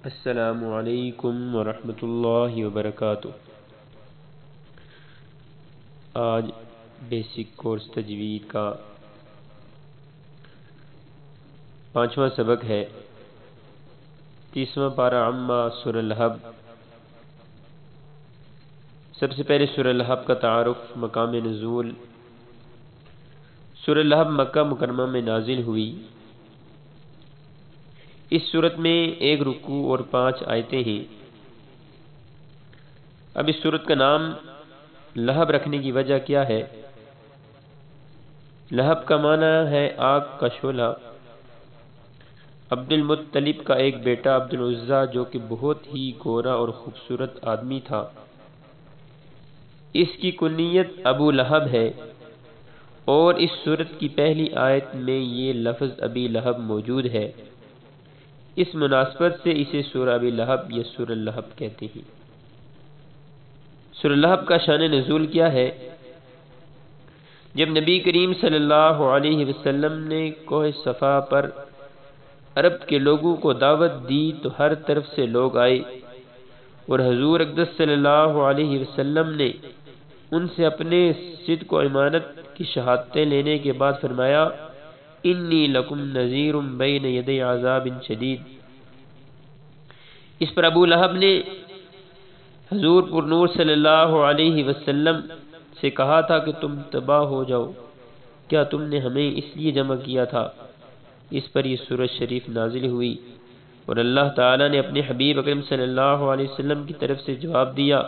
السلام علیکم ورحمۃ اللہ وبرکاتہ۔ آج بیسک کورس تجوید کا 5واں سبق ہے۔ 30واں پارہ عما سورہ الحب۔ سب سے پہلے سورہ الحب کا تعارف، مقام نزول۔ سورہ الحب مکہ مکرمہ میں نازل ہوئی۔ اس صورت میں 1 رکوع اور 5 آیتیں ہیں۔ اب اس صورت کا نام لہب رکھنے کی وجہ کیا ہے؟ لہب کا معنی ہے آگ کا شعلہ۔ عبد المطلب کا ایک بیٹا عبد العزیٰ جو کہ بہت ہی گورا اور خوبصورت آدمی تھا، اس کی کنیت ابو لہب ہے، اور اس سورت کی پہلی آیت میں یہ لفظ ابی لہب موجود ہے۔ اس مناسبت سے اسے سورہ ابی لہب یا سورہ لہب کہتے ہیں۔ سورہ لہب کا شان نزول کیا ہے؟ جب نبی کریم صلی اللہ علیہ وسلم نے کوہ صفا پر عرب کے لوگوں کو دعوت دی تو ہر طرف سے لوگ آئے، اور حضور اقدس صلی اللہ علیہ وسلم نے ان سے اپنے صدق و امانت کی شہادتیں لینے کے بعد فرمایا، انی لکم نذیر بین یدی عذاب شدید۔ اس پر ابو لہب نے حضور پر نور صلی اللہ علیہ وسلم سے کہا تھا کہ تم تباہ ہو جاؤ، کیا تم نے ہمیں اس لیے جمع کیا تھا؟ اس پر یہ سورۃ شریف نازل ہوئی، اور اللہ تعالی نے اپنے حبیب اکرم صلی اللہ علیہ وسلم کی طرف سے جواب دیا۔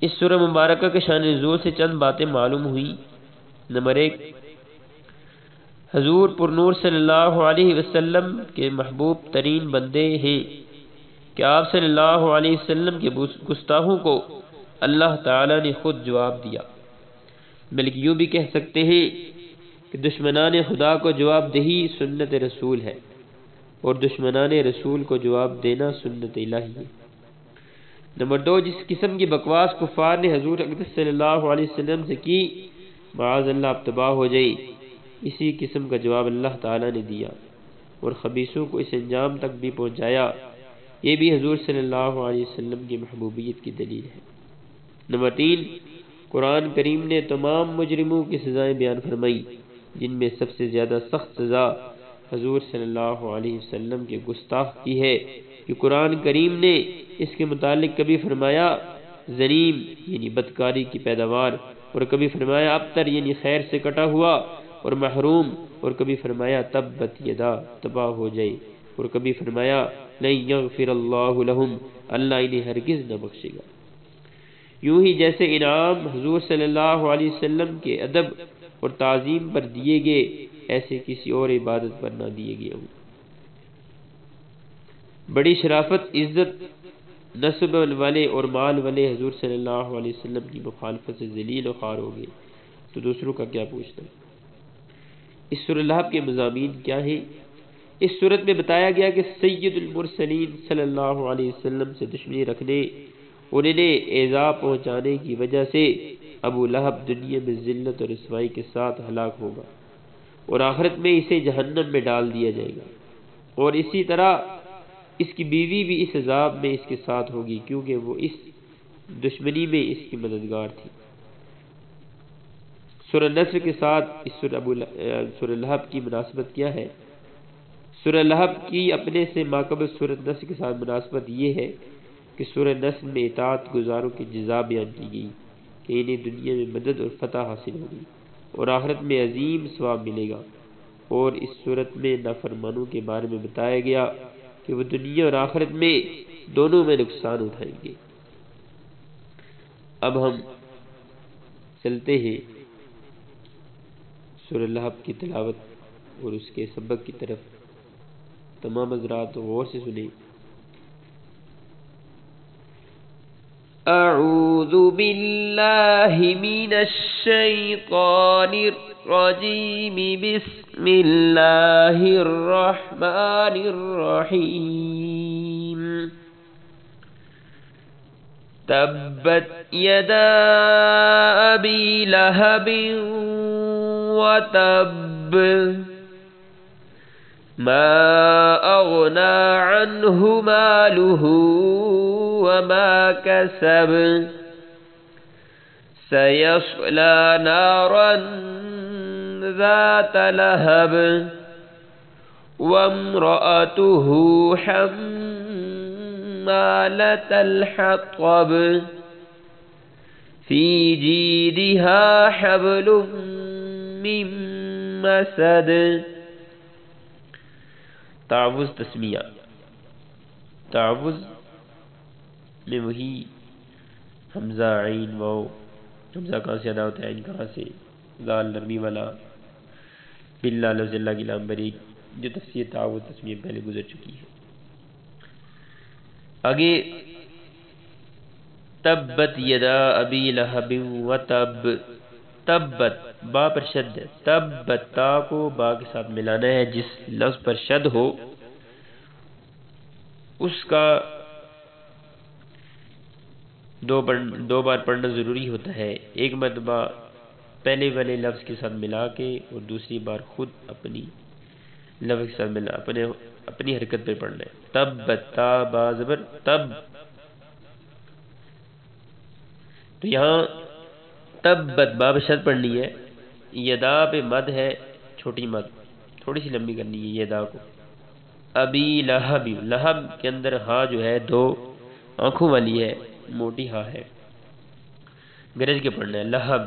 اس سورہ مبارکہ کے شان نزول سے چند باتیں معلوم ہوئی۔ نمبر 1، حضور پر نور صلی اللہ علیہ وسلم کے محبوب ترین بندے ہیں کہ آپ صلی اللہ علیہ وسلم کے گستاخوں کو اللہ تعالی نے خود جواب دیا، بلکہ یوں بھی کہہ سکتے ہیں کہ دشمنان خدا کو جواب دہی سنت رسول ہے، اور دشمنان رسول کو جواب دینا سنت الہی ہے۔ نمبر 2، جس قسم کی بکواس کفار نے حضور اقدس صلی اللہ علیہ وسلم سے کی، معاذ اللہ آپ تباہ ہو جائے، اسی قسم کا جواب اللہ تعالی نے دیا، اور خبیثوں کو اس انجام تک بھی پہنچایا۔ یہ بھی حضور صلی اللہ علیہ وسلم کی محبوبیت کی دلیل ہے۔ نمبر 3، قرآن کریم نے تمام مجرموں کی سزائیں بیان فرمائی، جن میں سب سے زیادہ سخت سزا حضور صلی اللہ علیہ وسلم کے گستاخ کی ہے، کہ قرآن کریم نے اس کے متعلق کبھی فرمایا ذریم یعنی بدکاری کی پیداوار، اور کبھی فرمایا ابتر یعنی خیر سے کٹا ہوا اور محروم، اور کبھی فرمایا تبت یدا تباہ ہو جائے، اور کبھی فرمایا لن یغفر اللہ لہم اللہ انہیں ہرگز نہ بخشے گا۔ یوں ہی جیسے انعام حضور صلی اللہ علیہ وسلم کے ادب اور تعظیم پر دیے گئے، ایسے کسی اور عبادت پر نہ دیے گئے ہوں۔ بڑی شرافت، عزت، نسب والے اور مال والے حضور صلی اللہ علیہ وسلم کی مخالفت سے ذلیل و خوار ہو گئے، تو دوسروں کا کیا پوچھنا۔ اس سورہ لہب کے مضامین کیا ہیں؟ اس صورت میں بتایا گیا کہ سید المرسلین صلی اللہ علیہ وسلم سے دشمنی رکھنے اور انہیں ایذا پہنچانے کی وجہ سے ابو لہب دنیا میں ذلت اور رسوائی کے ساتھ ہلاک ہوگا، اور آخرت میں اسے جہنم میں ڈال دیا جائے گا، اور اسی طرح اس کی بیوی بھی اس عذاب میں اس کے ساتھ ہوگی، کیونکہ وہ اس دشمنی میں اس کی مددگار تھی۔ سورہ نصر کے ساتھ اس سورہ لہب کی مناسبت کیا ہے؟ سورہ لہب کی اپنے سے ماقبل سورہ نصر کے ساتھ مناسبت یہ ہے کہ سورہ نصر میں اطاعت گزاروں کی جزا بیان کی گئی کہ انہیں دنیا میں مدد اور فتح حاصل ہوگی، اور آخرت میں عظیم ثواب ملے گا، اور اس صورت میں نافرمانوں کے بارے میں بتایا گیا کہ وہ دنیا اور آخرت میں دونوں میں نقصان اٹھائیں گے۔ اب ہم چلتے ہیں سورہ لہب کی تلاوت اور اس کے سبق کی طرف۔ تمام حضرات غور سے سنیں۔ اعوذ باللہ من الشیطان الرجیم، بسم اللہ الرحمن الرحیم۔ تبت یدا ابی لہب وتب، ما أغنى عنه ماله وما كسب سيصلى نارا ذات لهب وامرأته حمالة الحطب في جيدها حبل من مسد. تعوذ تسمیہ. تعوذ میں وہی حمزہ عین واو، حمزہ کہاں سے ادا ہوتا ہے، عین کہاں سے، ذال نرمی والا، باللہ لفظ اللہ کی لام بریک، جو تفسیر تعوذ تسمیہ پہلے گزر چکی ہے. آگے تبت یدا ابی لہب وتب. تبت با پر شد ہے، تبت تا کو با کے ساتھ ملانا ہے. جس لفظ پر شد ہو اس کا دو بار پڑھنا ضروری ہوتا ہے. ایک مرتبہ پہلے والے لفظ کے ساتھ ملا کے اور دوسری بار خود اپنی لفظ کے ساتھ ملا اپنی حرکت پہ پڑھنا ہے. تبت تا با زبر تب. تو یہاں تبت باب شد پڑھنی ہے. یدا پہ مد ہے، چھوٹی مد، تھوڑی سی لمبی کرنی ہے یدا کو. ابی لہب، لہب کے اندر ہا جو ہے دو آنکھوں والی ہے، موٹی ہا ہے، گرج کے پڑھنا ہے. لہب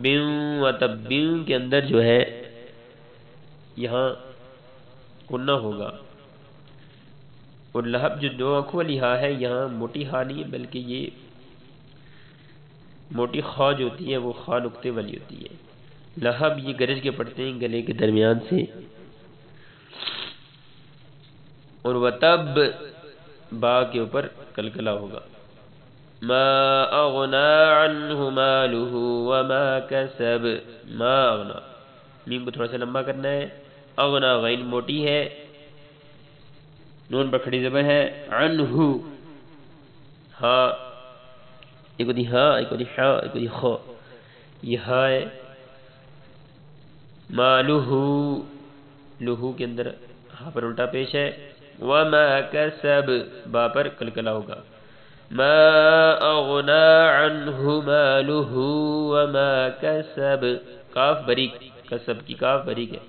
بن و تب، بن کے اندر جو ہے یہاں کنہ ہوگا، اور لہب جو دو آنکھوں والی ہا ہے یہاں موٹی ہا نہیں ہے بلکہ یہ موٹی خا جو ہوتی ہے وہ خا نقطے والی ہوتی ہے. لہب یہ گرج کے پڑھتے ہیں گلے کے درمیان سے. اور وتب با کے اوپر کلکلا ہوگا. ما اغنا عنہ مالہ وما کسب. ما اغنا، میم کو تھوڑا سا لمبا کرنا ہے. اغنا غین موٹی ہے، نون پر کھڑی زبر ہے. عنہ ہاں، ایک ہوتی ہاں، ایک ہوتی حا، ایک ہوتی خو، یہ ہا ہے. مالہ، لہو کے اندر ہا پر الٹا پیش ہے. وما کسب با پر کلکلا ہوگا. ما اغنا عنہ مالہ وما کسب. کاف بریک، کسب کی کاف بریک ہے.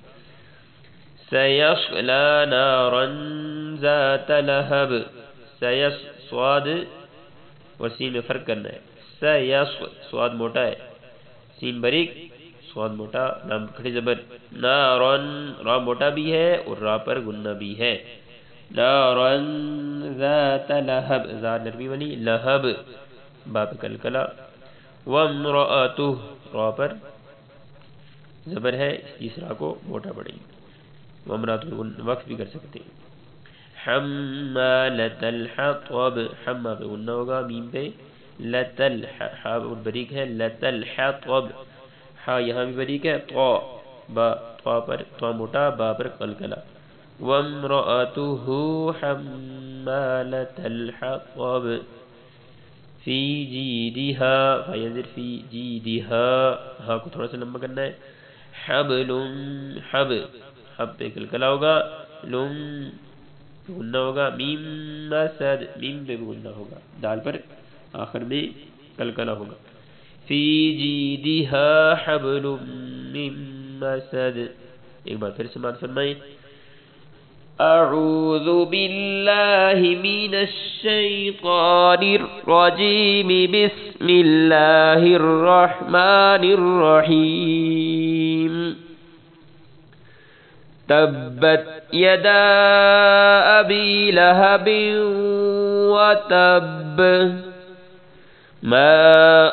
سیصلی نارا ذات لہب. سیص صاد اور سین میں فرق کرنا ہے. سیص صاد موٹا ہے، سین بریک، صاد موٹا، لام کھڑی زبر. نارن را موٹا بھی ہے اور را پر گننا بھی ہے. نارن ذات لہب، ذات نرمی والی، لہب با پر کلکلا. وامرأتہ را پر زبر ہے، اس تیسرا کو موٹا پڑیں گے. وامرأتہ وقف بھی کر سکتے ہیں. حمالۃ الحطب، حما پہ غنہ ہوگا، میم پہ لتل، حا بریک ہے. لتل حطب، حا یہاں بھی بریک ہے. طا با، طا پر طا موٹا، با پر قلقلہ. وامرأته حمالۃ الحطب فی جیدها، فینظر فی جیدها، ہا کو تھوڑا سا لمبا کرنا ہے. حبل، حب، حب پہ قلقلہ ہوگا. لم غنہ ہوگا. میم مسد، میم پہ غنہ ہوگا، دال پر آخر میں قلقلہ ہوگا. فی جیدها حبل من مسد. ایک بار پھر سماعت فرمائیں. اعوذ باللہ من الشیطان الرجیم بسم اللہ الرحمن الرحیم. تبت یدا ابی لہب وتب ما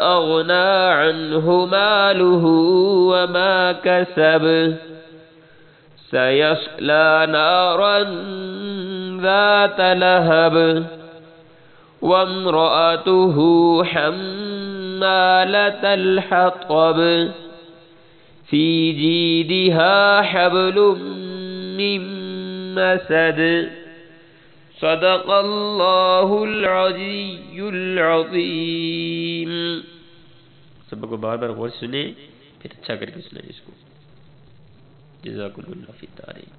اغنا عنہ مالہ وما کسب سیصلی نارا ذات لہب وامرأته حمالۃ الحطب فی جیدها حبل من مسد. صدق اللہ العلی العظیم. سب کو بار بار غور سے سنیں، پھر اچھا کر کے سنیں اس کو. جزاکم اللہ فی الدارین.